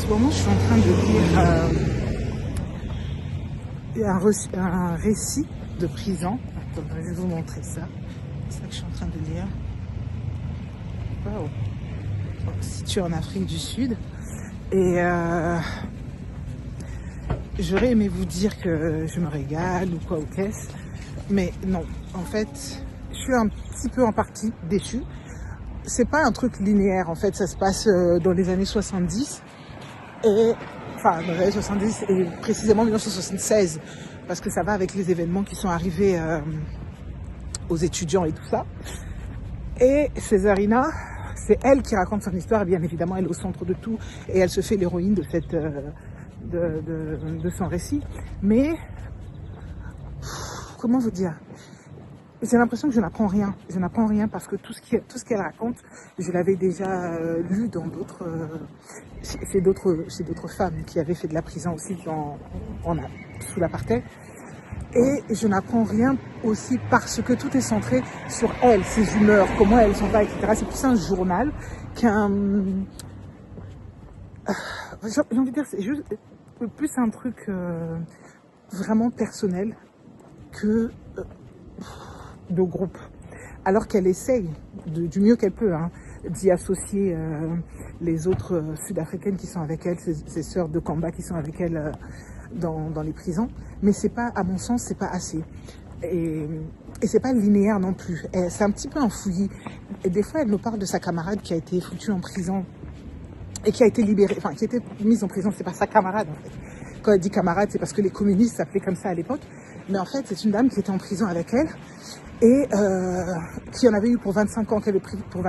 ce moment, je suis en train de lire un récit de prison. Attends, je vais vous montrer ça. C'est ça que je suis en train de lire. Waouh! Situé en Afrique du Sud. Et j'aurais aimé vous dire que je me régale ou quoi ou qu'est-ce. Mais non, en fait, je suis un petit peu en partie déçue. C'est pas un truc linéaire, en fait, ça se passe dans les années 70. Et, enfin, dans les années 70 et précisément 1976, parce que ça va avec les événements qui sont arrivés aux étudiants et tout ça. Et Césarina, c'est elle qui raconte son histoire, et bien évidemment, elle est au centre de tout, et elle se fait l'héroïne de cette, de son récit. Mais, comment vous dire? J'ai l'impression que je n'apprends rien. Je n'apprends rien parce que tout ce qu'elle raconte, je l'avais déjà lu dans d'autres, chez d'autres femmes qui avaient fait de la prison aussi sous l'apartheid. Et je n'apprends rien aussi parce que tout est centré sur elle, ses humeurs, comment elles sont pas, etc. C'est plus un journal qu'un... j'ai envie de dire, c'est juste plus un truc vraiment personnel que de groupe. Alors qu'elle essaye du mieux qu'elle peut d'y associer les autres sud-africaines qui sont avec elle, ses sœurs de combat qui sont avec elle dans les prisons, mais c'est pas, à mon sens, c'est pas assez. Et c'est pas linéaire non plus. C'est un petit peu un fouillis. Et des fois, elle nous parle de sa camarade qui a été foutue en prison et qui a été libérée, enfin qui a été mise en prison. C'est pas sa camarade en fait. Quand elle dit camarade, c'est parce que les communistes s'appelaient comme ça à l'époque. Mais en fait, c'est une dame qui était en prison avec elle et qui en avait eu pour 25 ans, qu'elle avait pris pour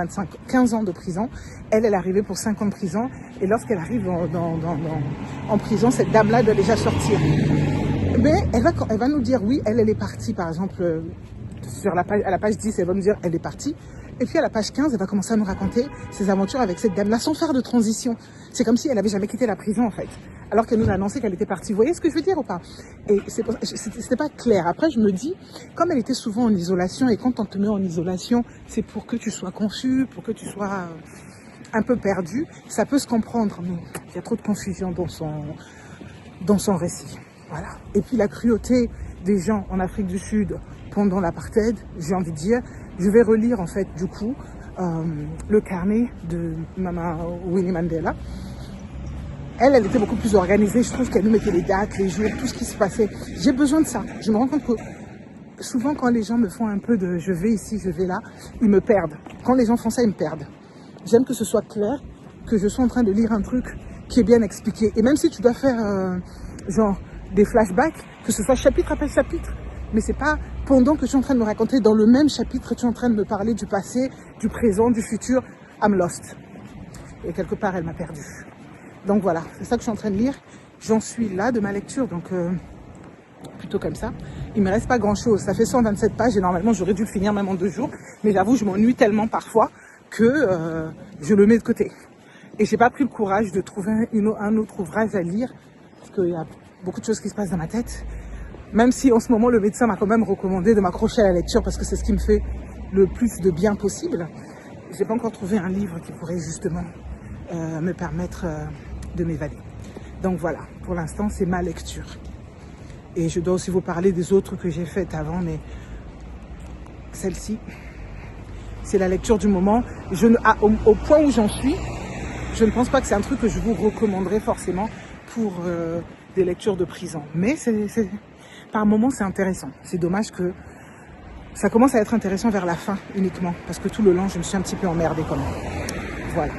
15 ans de prison. Elle arrivait pour 5 ans de prison. Et lorsqu'elle arrive en prison, cette dame-là doit déjà sortir. Mais elle va nous dire, oui, elle est partie, par exemple, à la page 10, elle va nous dire, elle est partie. Et puis à la page 15, elle va commencer à nous raconter ses aventures avec cette dame-là sans faire de transition. C'est comme si elle n'avait jamais quitté la prison, en fait. Alors qu'elle nous a annoncé qu'elle était partie. Vous voyez ce que je veux dire ou pas? Et c'était pas clair. Après, je me dis, comme elle était souvent en isolation, et quand on te met en isolation, c'est pour que tu sois confus, pour que tu sois un peu perdu. Ça peut se comprendre, mais il y a trop de confusion dans son récit. Voilà. Et puis la cruauté des gens en Afrique du Sud pendant l'apartheid, j'ai envie de dire, je vais relire en fait du coup le carnet de Maman Winnie Mandela. Elle était beaucoup plus organisée. Je trouve qu'elle nous mettait les dates, les jours, tout ce qui se passait. J'ai besoin de ça. Je me rends compte que souvent quand les gens me font un peu de je vais ici, je vais là, ils me perdent. Quand les gens font ça, ils me perdent. J'aime que ce soit clair, que je sois en train de lire un truc qui est bien expliqué. Et même si tu dois faire genre des flashbacks, que ce soit chapitre après chapitre, mais c'est pas pendant que je suis en train de me raconter dans le même chapitre, tu es en train de me parler du passé, du présent, du futur. I'm lost. Et quelque part, elle m'a perdu. Donc voilà, c'est ça que je suis en train de lire. J'en suis là de ma lecture, donc plutôt comme ça. Il me reste pas grand chose. Ça fait 127 pages et normalement j'aurais dû le finir même en 2 jours. Mais j'avoue, je m'ennuie tellement parfois que je le mets de côté. Et j'ai pas pris le courage de trouver un autre ouvrage à lire parce qu'il y a beaucoup de choses qui se passent dans ma tête. Même si en ce moment le médecin m'a quand même recommandé de m'accrocher à la lecture parce que c'est ce qui me fait le plus de bien possible. J'ai pas encore trouvé un livre qui pourrait justement me permettre de m'évader. Donc voilà, pour l'instant c'est ma lecture. Et je dois aussi vous parler des autres que j'ai faites avant, mais celle-ci, c'est la lecture du moment. Au point où j'en suis, je ne pense pas que c'est un truc que je vous recommanderais forcément pour des lectures de prison. Mais par moments, c'est intéressant. C'est dommage que ça commence à être intéressant vers la fin uniquement, parce que tout le long, je me suis un petit peu emmerdée quand même. Voilà.